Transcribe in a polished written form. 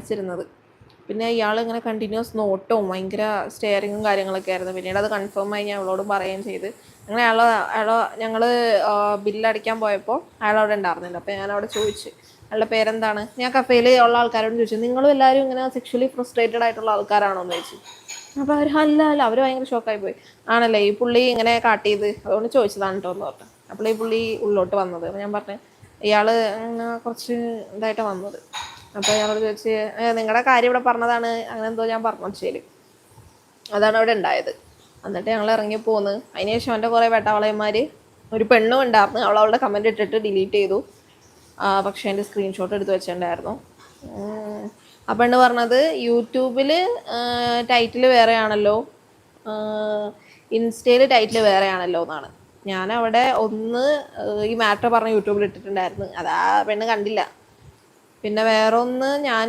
സംസാരിച്ചിരുന്നത്. പിന്നെ ഇയാൾ ഇങ്ങനെ കണ്ടിന്യൂസ് നോട്ടവും ഭയങ്കര സ്റ്റെയറിങ്ങും കാര്യങ്ങളൊക്കെ ആയിരുന്നു. പിന്നീട് അത് കൺഫേം ആയി ഞാൻ അവളോട് പറയുകയും ചെയ്ത്. അങ്ങനെ ഞങ്ങൾ ബില്ലടിക്കാൻ പോയപ്പോൾ അയാൾ അവിടെ ഉണ്ടായിരുന്നില്ല. അപ്പോൾ ഞാൻ അവിടെ ചോദിച്ചു അയാളുടെ പേരെന്താണ്. ഞാൻ കഫേയിൽ ഉള്ള ആൾക്കാരോട് ചോദിച്ചു, നിങ്ങളും എല്ലാവരും ഇങ്ങനെ സെക്ഷലി ഫ്രസ്ട്രേറ്റഡ് ആയിട്ടുള്ള ആൾക്കാരാണോ എന്ന് ചോദിച്ചു. അപ്പോൾ അവർ അല്ല അവർ ഭയങ്കര ഷോക്കായി പോയി. ആണല്ലേ, ഈ പുള്ളി ഇങ്ങനെ കാട്ടിയത് അതുകൊണ്ട് ചോദിച്ചതാണ് കേട്ടോ എന്ന് പറഞ്ഞു. അപ്പോൾ ഈ പുള്ളി ഉള്ളോട്ട് വന്നത്. അപ്പോൾ ഞാൻ പറഞ്ഞു ഇയാൾ കുറച്ച് ഇതായിട്ടാണ് വന്നത്. അപ്പോൾ അയാളോട് ചോദിച്ച് നിങ്ങളുടെ കാര്യം ഇവിടെ പറഞ്ഞതാണ്, അങ്ങനെ എന്തോ ഞാൻ പറഞ്ഞു ശരി. അതാണ് അവിടെ ഉണ്ടായത്. എന്നിട്ട് ഞങ്ങൾ ഇറങ്ങി പോന്ന്. അതിനുശേഷം അവൻ്റെ കുറേ വേട്ടാവളയന്മാർ, ഒരു പെണ്ണും ഉണ്ടായിരുന്നു, അവളുടെ കമൻറ്റ് ഇട്ടിട്ട് ഡിലീറ്റ് ചെയ്തു. പക്ഷേ എൻ്റെ സ്ക്രീൻഷോട്ട് എടുത്ത് വെച്ചിട്ടുണ്ടായിരുന്നു. ആ പെണ്ണ് പറഞ്ഞത് യൂട്യൂബിൽ ടൈറ്റിൽ വേറെയാണല്ലോ, ഇൻസ്റ്റയിൽ ടൈറ്റിൽ വേറെയാണല്ലോ എന്നാണ്. ഞാനവിടെ ഈ മാറ്റർ പറഞ്ഞ് യൂട്യൂബിൽ ഇട്ടിട്ടുണ്ടായിരുന്നു, അതാ പെണ്ണ് കണ്ടില്ല. പിന്നെ വേറൊന്ന്, ഞാൻ